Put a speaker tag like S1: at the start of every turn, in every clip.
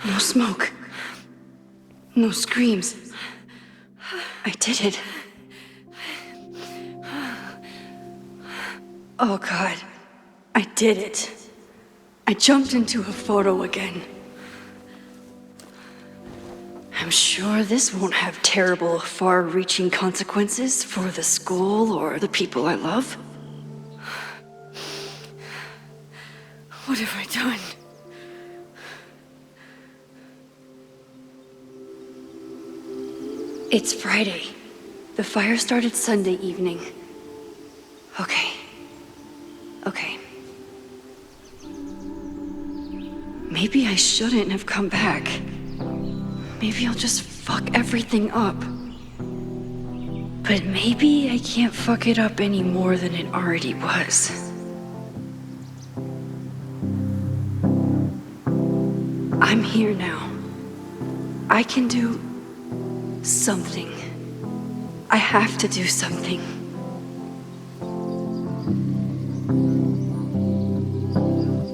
S1: No smoke. No screams. I did it. Oh God, I did it. I jumped into a photo again. I'm sure this won't have terrible, far-reaching consequences for the school or the people I love. What have I done? It's Friday. The fire started Sunday evening. Okay. Maybe I shouldn't have come back. Maybe I'll just fuck everything up. But maybe I can't fuck it up any more than it already was. I'm here now. I can do something. I have to do something.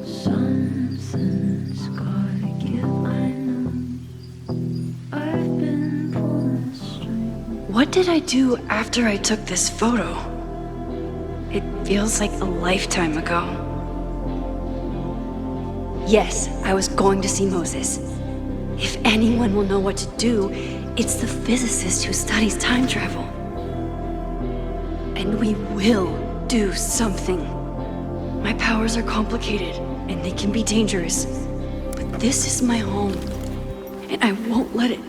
S2: Something's gotta give, I know. I've been pulling strings.
S1: What did I do after I took this photo? It feels like a lifetime ago. Yes, I was going to see Moses. If anyone will know what to do, it's the physicist who studies time travel. And we will do something. My powers are complicated, and they can be dangerous. But this is my home, and I won't let it.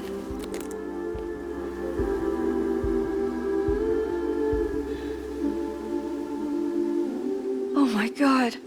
S1: Oh my God.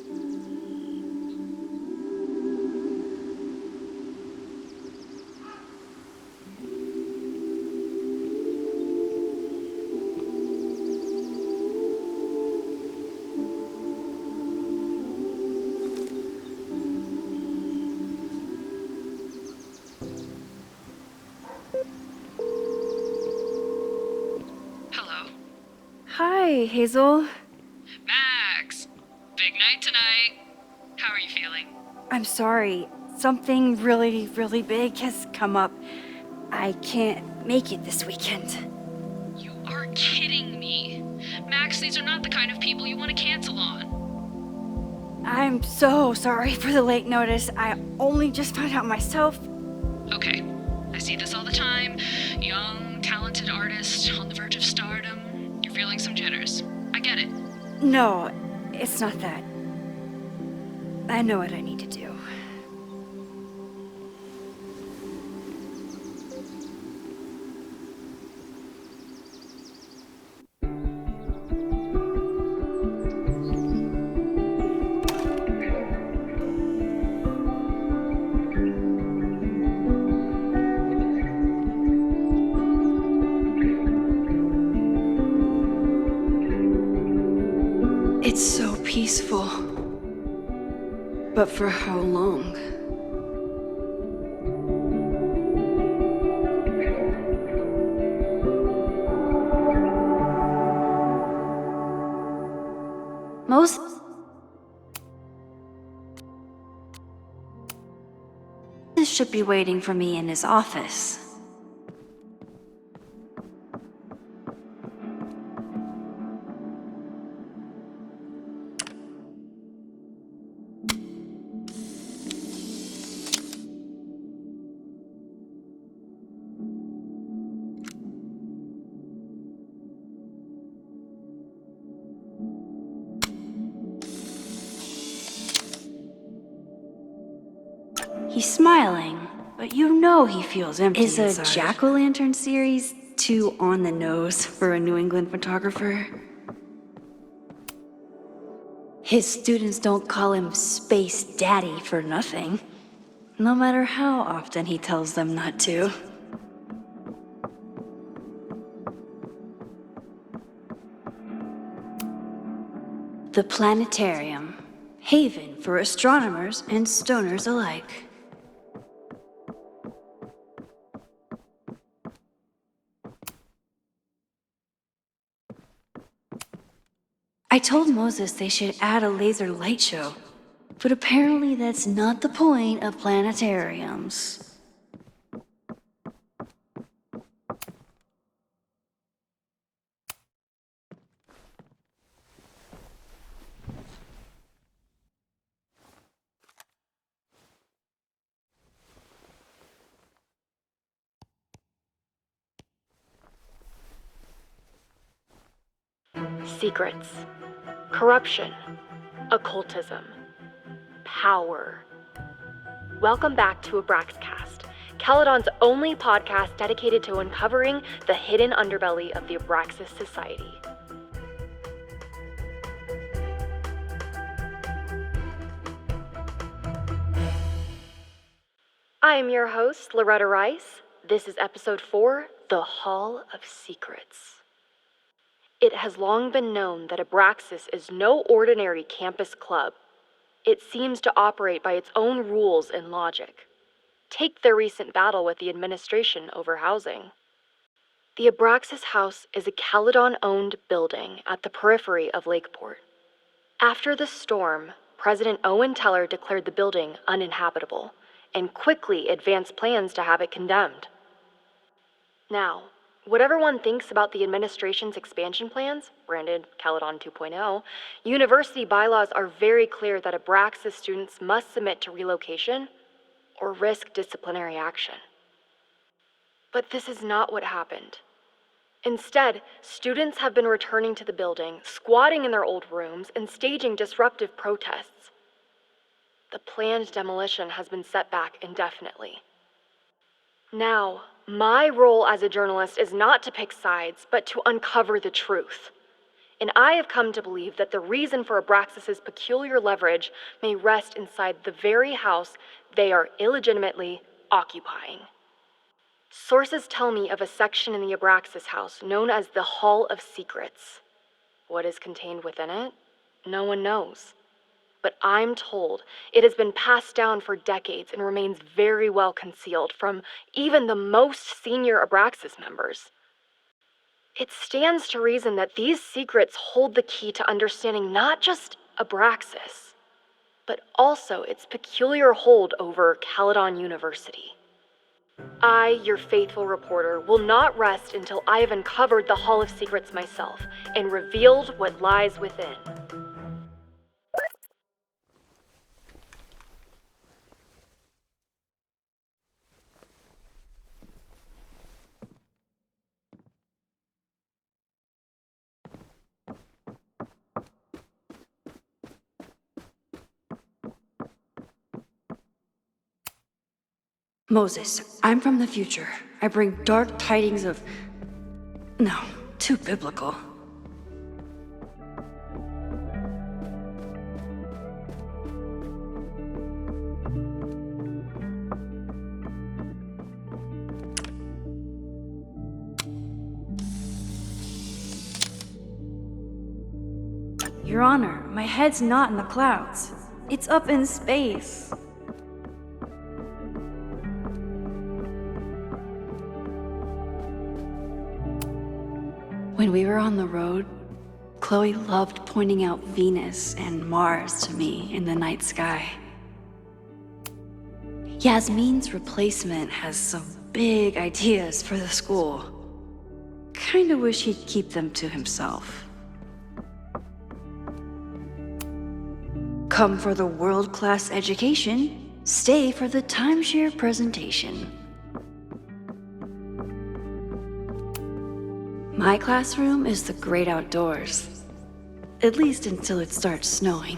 S1: Hi, Hazel.
S3: Max! Big night tonight. How are you feeling?
S1: I'm sorry. Something really, really big has come up. I can't make it this weekend.
S3: You are kidding me. Max, these are not the kind of people you want to cancel on.
S1: I'm so sorry for the late notice. I only just found out myself.
S3: Okay, I see this all the time. Young, talented artist on the verge of stardom. You're feeling some jitters. I get it.
S1: No, it's not that. I know what I need to do. It's so peaceful. But for how long? Moses should be waiting for me in his office. He's smiling, but you know he feels empty inside. Is a jack-o'-lantern series too on the nose for a New England photographer? His students don't call him Space Daddy for nothing, no matter how often he tells them not to. The planetarium, haven for astronomers and stoners alike. I told Moses they should add a laser light show. But apparently that's not the point of planetariums.
S4: Secrets, corruption, occultism, power. Welcome back to Abraxcast, Caledon's only podcast dedicated to uncovering the hidden underbelly of the Abraxas Society. I am your host, Loretta Rice. This is episode 4, The Hall of Secrets. It has long been known that Abraxas is no ordinary campus club. It seems to operate by its own rules and logic. Take their recent battle with the administration over housing. The Abraxas House is a Caledon-owned building at the periphery of Lakeport. After the storm, President Owen Teller declared the building uninhabitable and quickly advanced plans to have it condemned. Now, whatever one thinks about the administration's expansion plans, branded Caledon 2.0, university bylaws are very clear that Abraxas students must submit to relocation or risk disciplinary action. But this is not what happened. Instead, students have been returning to the building, squatting in their old rooms, and staging disruptive protests. The planned demolition has been set back indefinitely. Now, my role as a journalist is not to pick sides, but to uncover the truth. And I have come to believe that the reason for Abraxas's peculiar leverage may rest inside the very house they are illegitimately occupying. Sources tell me of a section in the Abraxas house known as the Hall of Secrets. What is contained within it? No one knows. But I'm told it has been passed down for decades and remains very well concealed from even the most senior Abraxas members. It stands to reason that these secrets hold the key to understanding not just Abraxas, but also its peculiar hold over Caledon University. I, your faithful reporter, will not rest until I have uncovered the Hall of Secrets myself and revealed what lies within.
S1: Moses, I'm from the future. I bring dark tidings of... No, too biblical. Your Honor, my head's not in the clouds. It's up in space. When we were on the road, Chloe loved pointing out Venus and Mars to me in the night sky. Yasmin's replacement has some big ideas for the school. Kinda wish he'd keep them to himself. Come for the world-class education, stay for the timeshare presentation. My classroom is the great outdoors. At least until it starts snowing.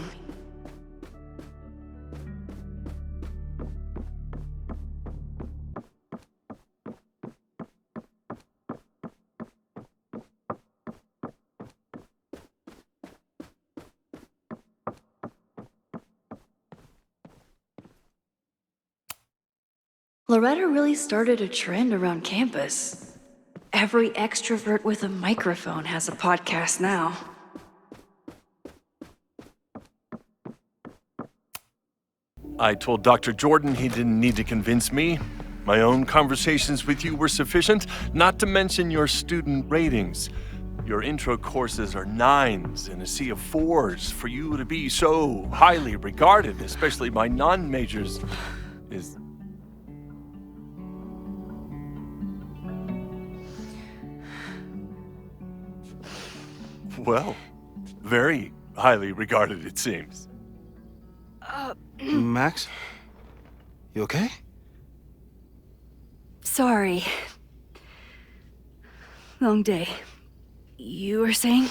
S1: Loretta really started a trend around campus. Every extrovert with a microphone has a podcast now.
S5: I told Dr. Jordan he didn't need to convince me. My own conversations with you were sufficient, not to mention your student ratings. Your intro courses are 9s in a sea of 4s. For you to be so highly regarded, especially by non-majors, is... well, very highly regarded, it seems.
S6: Max? You okay?
S1: Sorry. Long day. You were saying?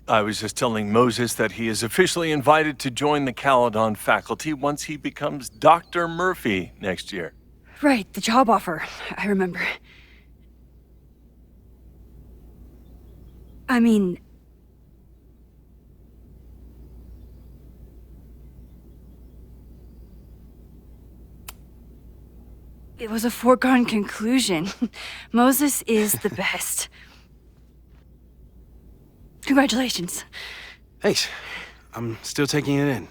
S5: I was just telling Moses that he is officially invited to join the Caledon faculty once he becomes Dr. Murphy next year.
S1: Right, the job offer. I remember. I mean... it was a foregone conclusion. Moses is the best. Congratulations.
S6: Thanks. I'm still taking it in.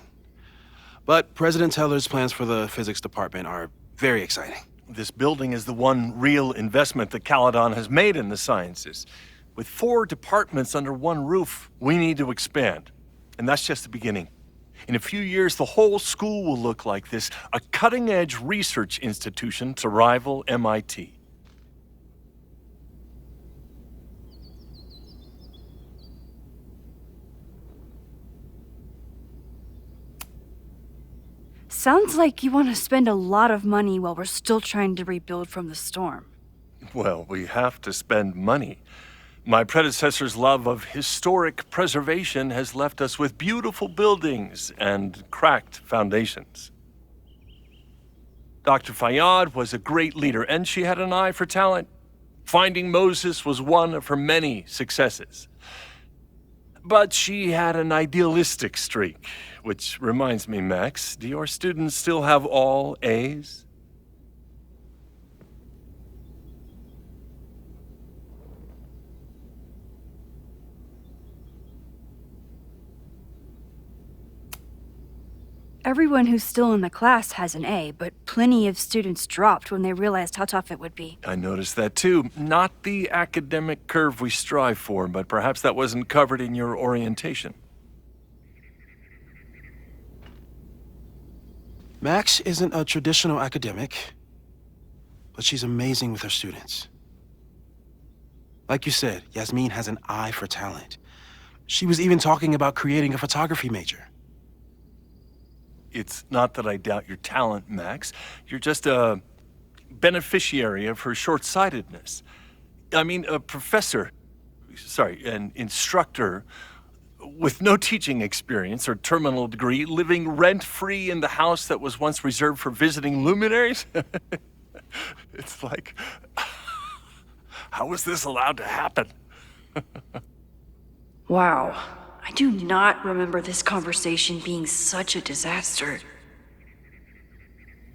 S6: But President Teller's plans for the physics department are very exciting.
S5: This building is the one real investment that Caledon has made in the sciences. With 4 departments under one roof, we need to expand. And that's just the beginning. In a few years, the whole school will look like this, a cutting-edge research institution to rival MIT.
S1: Sounds like you want to spend a lot of money while we're still trying to rebuild from the storm.
S5: Well, we have to spend money. My predecessor's love of historic preservation has left us with beautiful buildings and cracked foundations. Dr. Fayyad was a great leader, and she had an eye for talent. Finding Moses was one of her many successes. But she had an idealistic streak, which reminds me, Max, do your students still have all A's?
S1: Everyone who's still in the class has an A, but plenty of students dropped when they realized how tough it would be.
S5: I noticed that too. Not the academic curve we strive for, but perhaps that wasn't covered in your orientation.
S6: Max isn't a traditional academic, but she's amazing with her students. Like you said, Yasmin has an eye for talent. She was even talking about creating a photography major.
S5: It's not that I doubt your talent, Max. You're just a beneficiary of her short-sightedness. I mean, an instructor with no teaching experience or terminal degree, living rent-free in the house that was once reserved for visiting luminaries? It's like, how was this allowed to happen?
S1: Wow. I do not remember this conversation being such a disaster.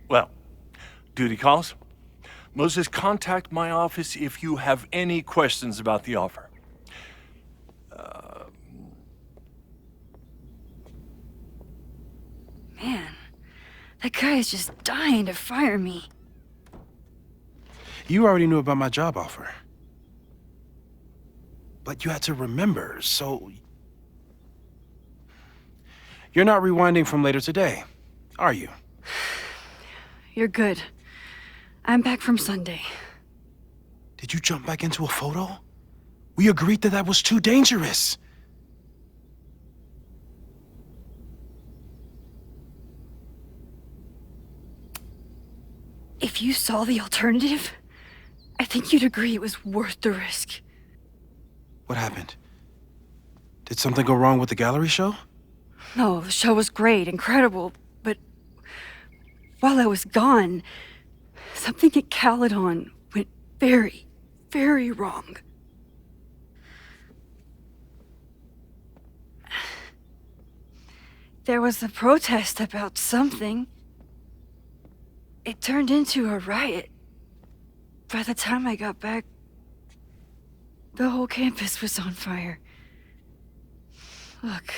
S5: Well, duty calls. Moses, contact my office if you have any questions about the offer.
S1: Man, that guy is just dying to fire me.
S6: You already knew about my job offer. But you had to remember, so... You're not rewinding from later today, are you?
S1: You're good. I'm back from Sunday.
S6: Did you jump back into a photo? We agreed that that was too dangerous.
S1: If you saw the alternative, I think you'd agree it was worth the risk.
S6: What happened? Did something go wrong with the gallery show?
S1: No, the show was great, incredible, but while I was gone, something at Caledon went very, very wrong. There was a protest about something. It turned into a riot. By the time I got back, the whole campus was on fire. Look.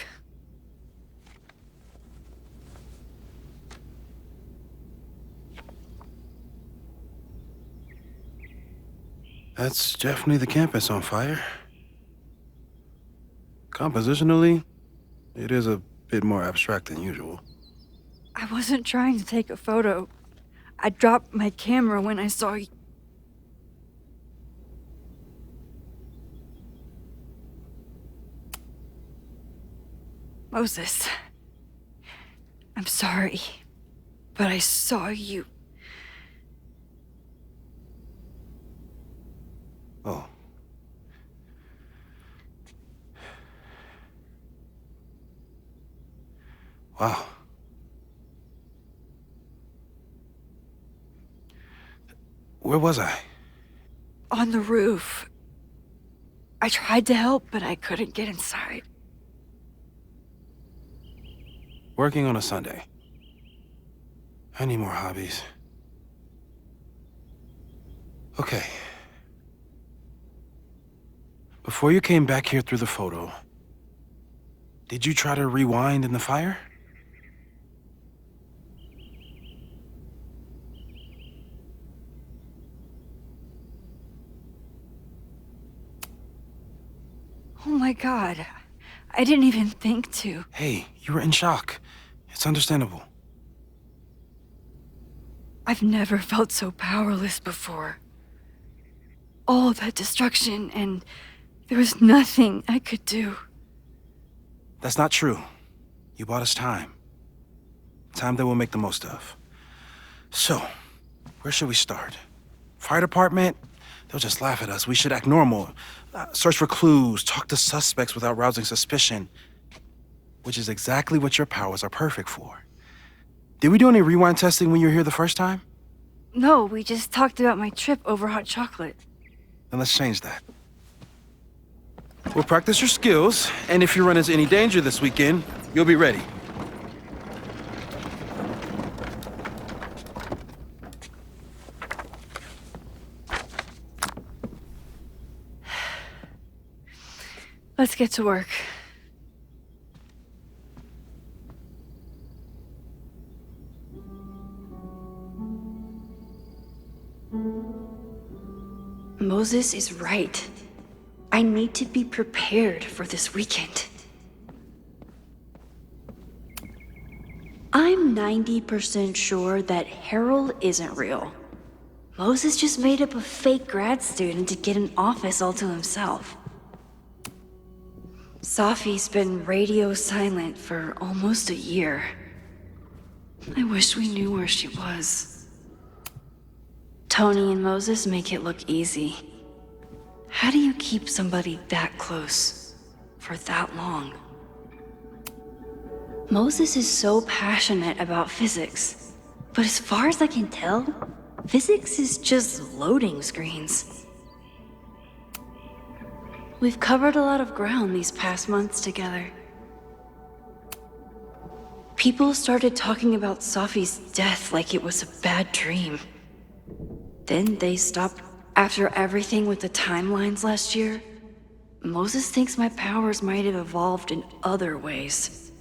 S6: That's definitely the campus on fire. Compositionally, it is a bit more abstract than usual.
S1: I wasn't trying to take a photo. I dropped my camera when I saw you. Moses, I'm sorry, but I saw you.
S6: Oh. Wow. Where was I?
S1: On the roof. I tried to help, but I couldn't get inside.
S6: Working on a Sunday. I need more hobbies. Okay. Before you came back here through the photo, did you try to rewind in the fire?
S1: Oh my god. I didn't even think to.
S6: Hey, you were in shock. It's understandable.
S1: I've never felt so powerless before. All that destruction, and there was nothing I could do.
S6: That's not true. You bought us time. Time that we'll make the most of. So, where should we start? Fire department? They'll just laugh at us. We should act normal. Search for clues, talk to suspects without rousing suspicion. Which is exactly what your powers are perfect for. Did we do any rewind testing when you were here the first time?
S1: No, we just talked about my trip over hot chocolate.
S6: Then let's change that. We'll practice your skills, and if you run into any danger this weekend, you'll be ready.
S1: Let's get to work.
S2: Moses is right. I need to be prepared for this weekend. I'm 90% sure that Harold isn't real. Moses just made up a fake grad student to get an office all to himself.
S1: Safi's been radio silent for almost a year. I wish we knew where she was.
S2: Tony and Moses make it look easy. How do you keep somebody that close for that long? Moses is so passionate about physics, but as far as I can tell, physics is just loading screens. We've covered a lot of ground these past months together. People started talking about Safi's death like it was a bad dream. Then they stopped. After everything with the timelines last year, Moses thinks my powers might have evolved in other ways.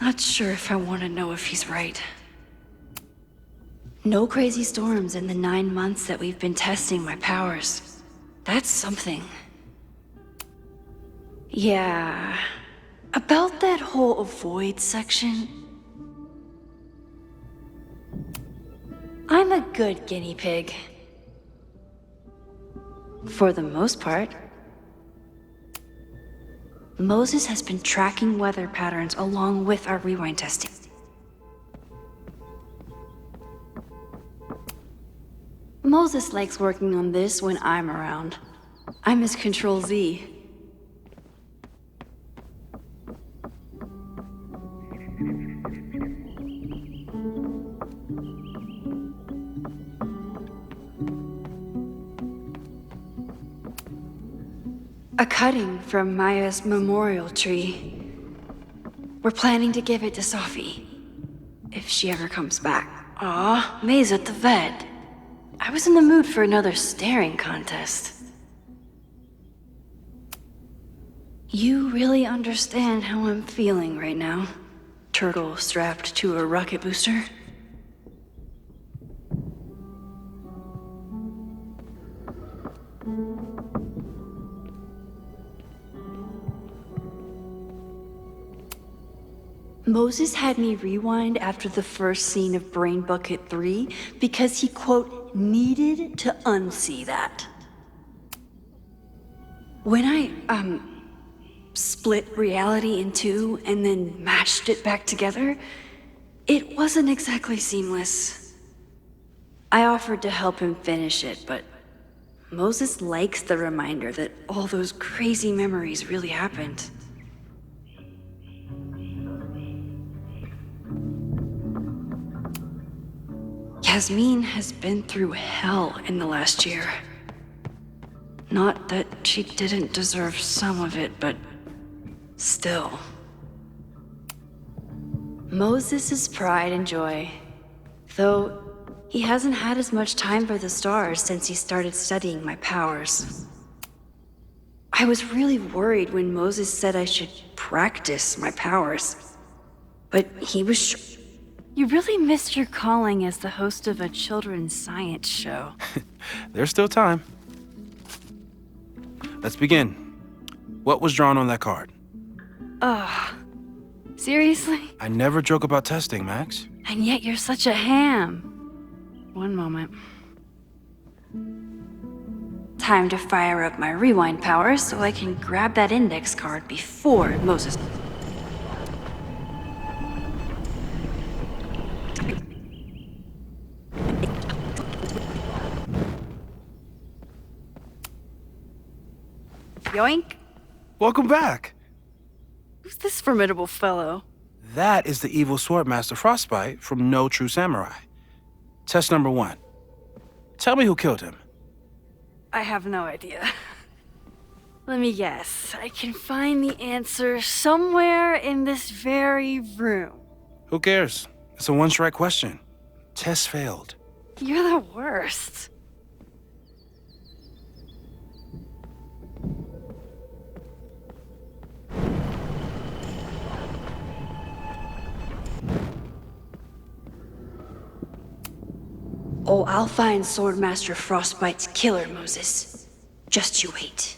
S2: Not sure if I want to know if he's right. No crazy storms in the 9 months that we've been testing my powers. That's something. Yeah, about that whole avoid section. I'm a good guinea pig. For the most part. Moses has been tracking weather patterns along with our rewind testing. Moses likes working on this when I'm around. I'm his Control Z. A cutting from Maya's memorial tree. We're planning to give it to Safi, if she ever comes back. Aw, May's at the vet. I was in the mood for another staring contest. You really understand how I'm feeling right now, turtle strapped to a rocket booster? Moses had me rewind after the first scene of Brain Bucket 3 because he, quote, needed to unsee that. When I, split reality in two and then mashed it back together, it wasn't exactly seamless. I offered to help him finish it, but Moses likes the reminder that all those crazy memories really happened. Yasmin has been through hell in the last year. Not that she didn't deserve some of it, but still. Moses' pride and joy, though he hasn't had as much time for the stars since he started studying my powers. I was really worried when Moses said I should practice my powers, but he was sure. You really missed your calling as the host of a children's science show.
S6: There's still time. Let's begin. What was drawn on that card?
S2: Seriously?
S6: I never joke about testing, Max.
S2: And yet you're such a ham. One moment. Time to fire up my rewind powers so I can grab that index card before Moses. Yoink!
S6: Welcome back.
S2: Who's this formidable fellow?
S6: That is the evil Swordmaster Frostbite from No True Samurai. Test number 1. Tell me who killed him.
S2: I have no idea. Let me guess. I can find the answer somewhere in this very room.
S6: Who cares? It's a one-strike question. Test failed.
S2: You're the worst. Oh, I'll find Swordmaster Frostbite's killer, Moses. Just you wait.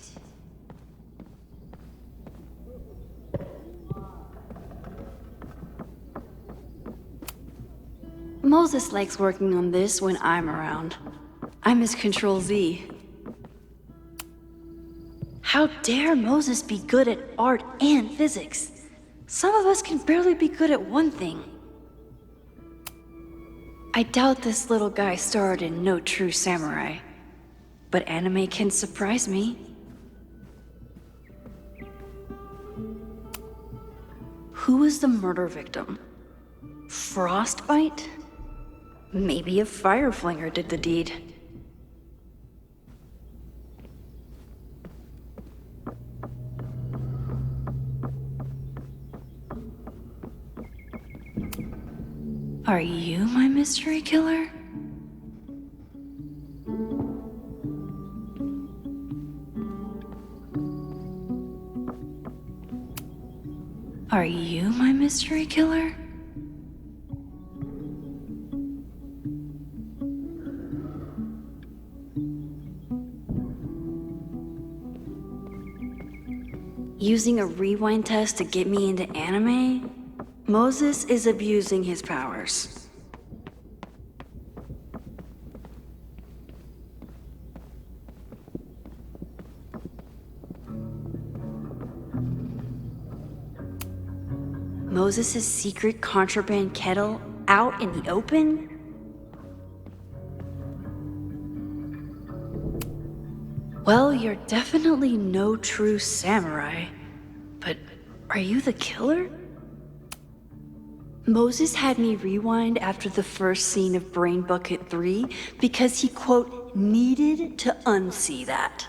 S2: Moses likes working on this when I'm around. I'm his Control-Z. How dare Moses be good at art and physics? Some of us can barely be good at one thing. I doubt this little guy starred in No True Samurai, but anime can surprise me. Who was the murder victim? Frostbite? Maybe a fire flinger did the deed. Are you my mystery killer? Are you my mystery killer? Using a rewind test to get me into anime? Moses is abusing his powers. Moses' secret contraband kettle out in the open? Well, you're definitely no true samurai. But are you the killer? Moses had me rewind after the first scene of Brain Bucket 3 because he, quote, needed to unsee that.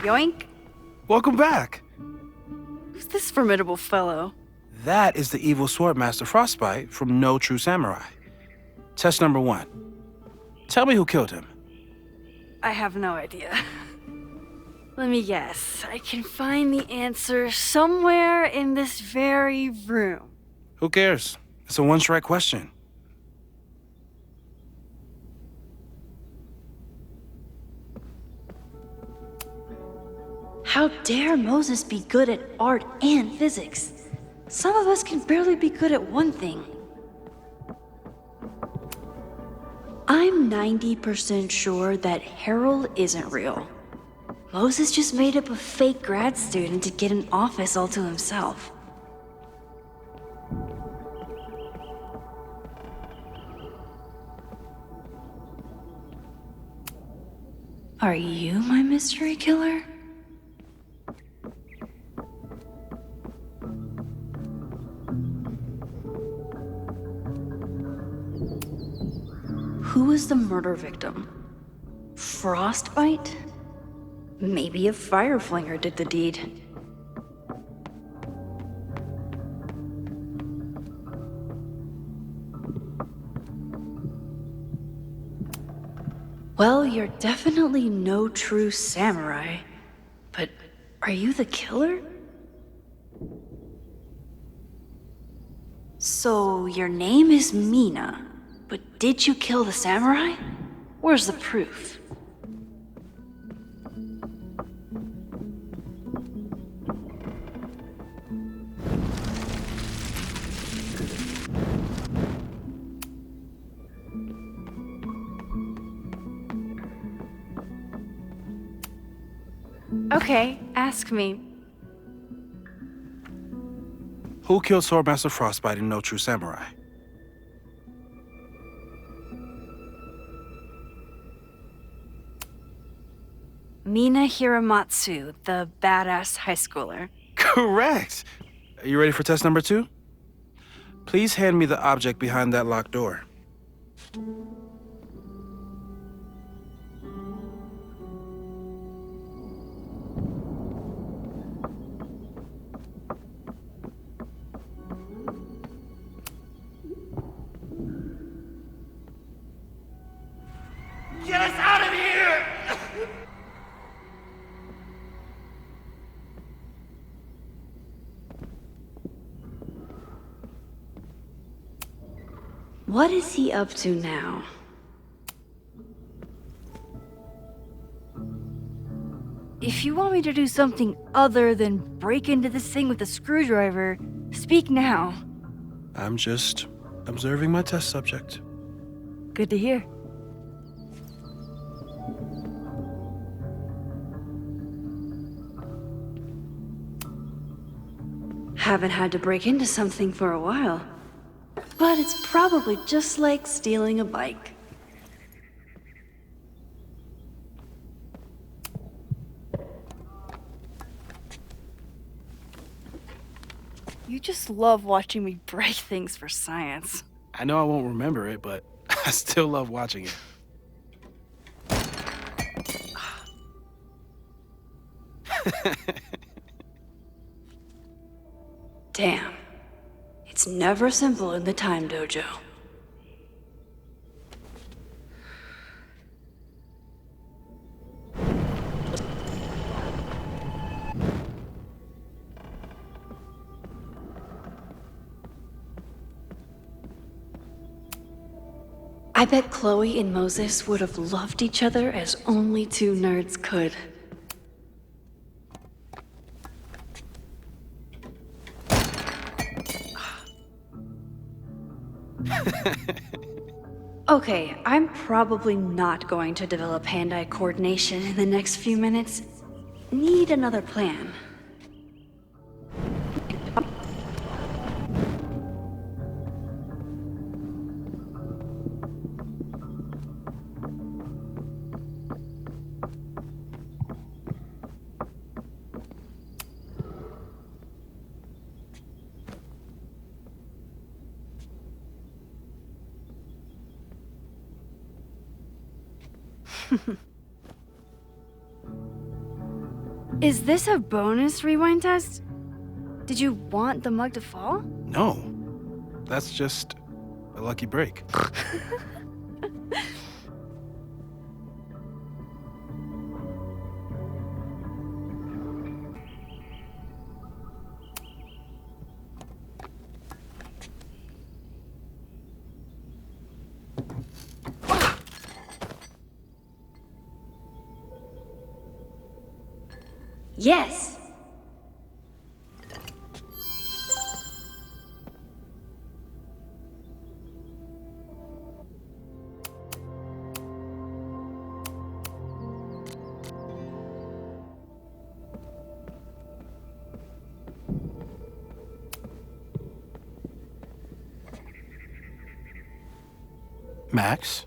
S2: Yoink!
S6: Welcome back.
S2: Who's this formidable fellow?
S6: That is the evil Swordmaster Frostbite from No True Samurai. Test number 1. Tell me who killed him.
S2: I have no idea.
S1: Let me guess. I can find the answer somewhere in this very room.
S6: Who cares? It's a one-strike question.
S2: How dare Moses be good at art and physics? Some of us can barely be good at one thing. I'm 90% sure that Harold isn't real. Moses just made up a fake grad student to get an office all to himself. Are you my mystery killer? Who was the murder victim? Frostbite? Maybe a fire flinger did the deed. Well, you're definitely no true samurai. But are you the killer? So your name is Mina, but did you kill the samurai? Where's the proof?
S1: Okay, ask me.
S6: Who killed Swordmaster Frostbite and No True Samurai?
S1: Mina Hiramatsu, the badass high schooler.
S6: Correct! Are you ready for test number 2? Please hand me the object behind that locked door.
S7: Get us out of here!
S2: What is he up to now?
S1: If you want me to do something other than break into this thing with a screwdriver, speak now.
S6: I'm just observing my test subject.
S1: Good to hear.
S2: Haven't had to break into something for a while. But it's probably just like stealing a bike.
S1: You just love watching me break things for science.
S6: I know I won't remember it, but I still love watching it.
S2: Damn. It's never simple in the time dojo. I bet Chloe and Moses would have loved each other as only two nerds could. Okay, I'm probably not going to develop hand-eye coordination in the next few minutes. Need another plan.
S1: Is this a bonus rewind test? Did you want the mug to fall?
S6: No, that's just a lucky break.
S2: Yes.
S6: Max,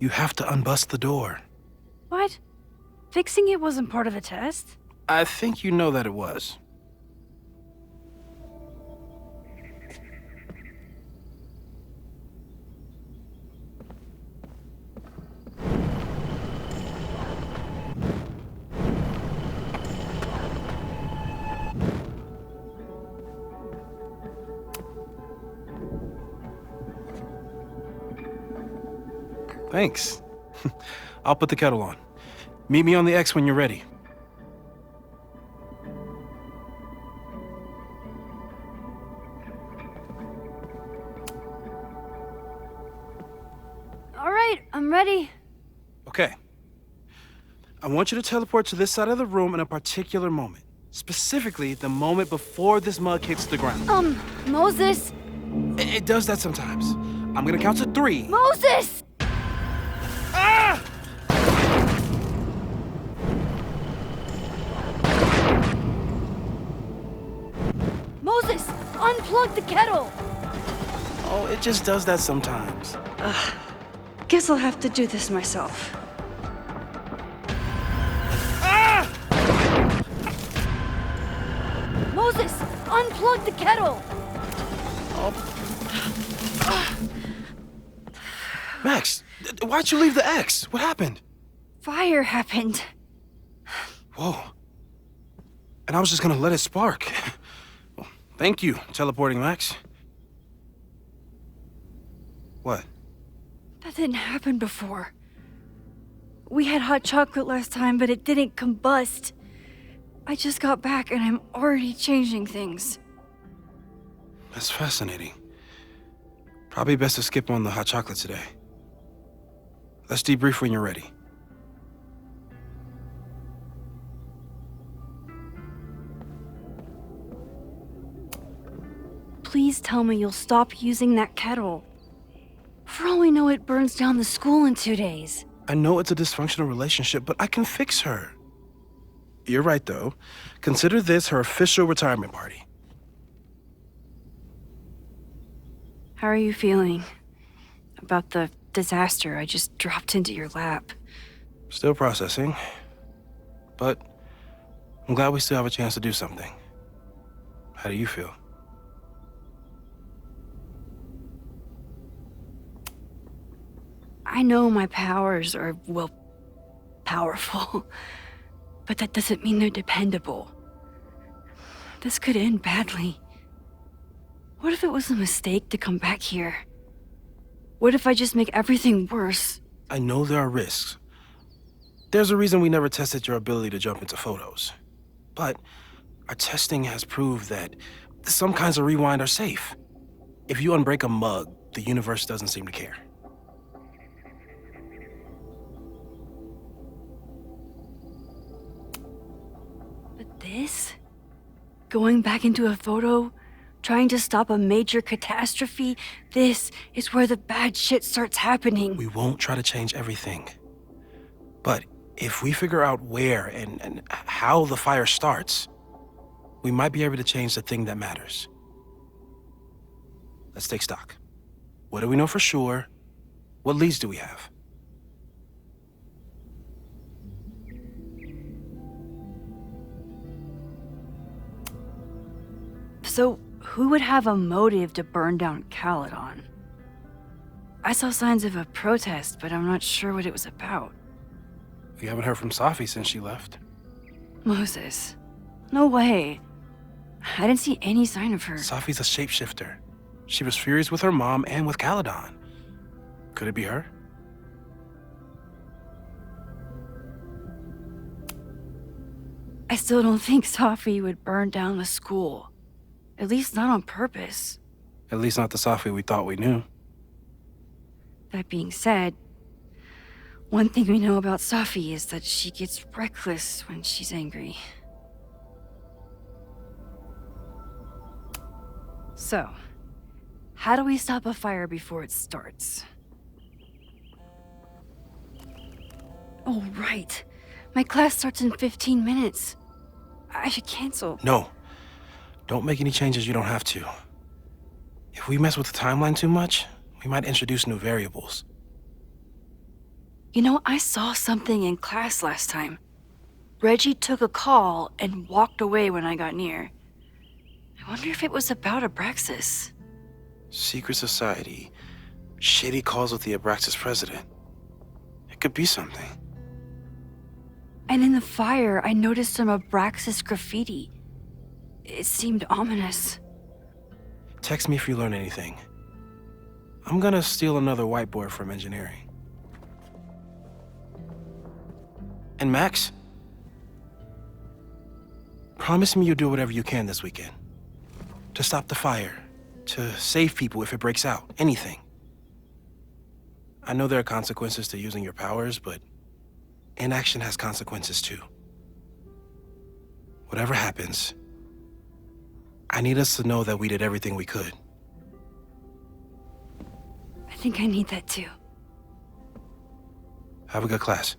S6: you have to unbust the door.
S1: What? Fixing it wasn't part of the test?
S6: I think you know that it was. Thanks. I'll put the kettle on. Meet me on the X when you're ready.
S1: All right, I'm ready.
S6: Okay. I want you to teleport to this side of the room in a particular moment. Specifically, the moment before this mug hits the ground.
S1: Moses!
S6: It does that sometimes. I'm gonna count to 3.
S1: Moses!
S6: Ah!
S1: Moses! Unplug the kettle!
S6: Oh, it just does that sometimes.
S2: Guess I'll have to do this myself.
S6: Ah!
S1: Moses! Unplug the kettle!
S6: Max, why'd you leave the X? What happened?
S1: Fire happened.
S6: Whoa. And I was just gonna let it spark. Well, thank you, teleporting Max. What?
S1: That didn't happen before. We had hot chocolate last time, but it didn't combust. I just got back and I'm already changing things.
S6: That's fascinating. Probably best to skip on the hot chocolate today. Let's debrief when you're ready.
S1: Please tell me you'll stop using that kettle. For all we know, it burns down the school in 2 days.
S6: I know it's a dysfunctional relationship, but I can fix her. You're right, though. Consider this her official retirement party.
S1: How are you feeling about the disaster I just dropped into your lap?
S6: Still processing. But I'm glad we still have a chance to do something. How do you feel?
S1: I know my powers are, well, powerful. But that doesn't mean they're dependable. This could end badly. What if it was a mistake to come back here? What if I just make everything worse?
S6: I know there are risks. There's a reason we never tested your ability to jump into photos. But our testing has proved that some kinds of rewind are safe. If you unbreak a mug, the universe doesn't seem to care.
S1: But this? Going back into a photo? Trying to stop a major catastrophe? This is where the bad shit starts happening.
S6: We won't try to change everything. But if we figure out where and how the fire starts, we might be able to change the thing that matters. Let's take stock. What do we know for sure? What leads do we have?
S1: So, who would have a motive to burn down Caledon? I saw signs of a protest, but I'm not sure what it was about.
S6: We haven't heard from Safi since she left.
S1: Moses. No way. I didn't see any sign of her.
S6: Safi's a shapeshifter. She was furious with her mom and with Caledon. Could it be her?
S1: I still don't think Safi would burn down the school. At least not on purpose.
S6: At least not the Safi we thought we knew.
S1: That being said, one thing we know about Safi is that she gets reckless when she's angry. So, how do we stop a fire before it starts? Oh, right. My class starts in 15 minutes. I should cancel.
S6: No. Don't make any changes you don't have to. If we mess with the timeline too much, we might introduce new variables.
S1: You know, I saw something in class last time. Reggie took a call and walked away when I got near. I wonder if it was about Abraxas.
S6: Secret society. Shady calls with the Abraxas president. It could be something.
S1: And in the fire, I noticed some Abraxas graffiti. It seemed ominous.
S6: Text me if you learn anything. I'm gonna steal another whiteboard from engineering. And Max? Promise me you'll do whatever you can this weekend. To stop the fire. To save people if it breaks out. Anything. I know there are consequences to using your powers, but inaction has consequences too. Whatever happens, I need us to know that we did everything we could.
S1: I think I need that too.
S6: Have a good class.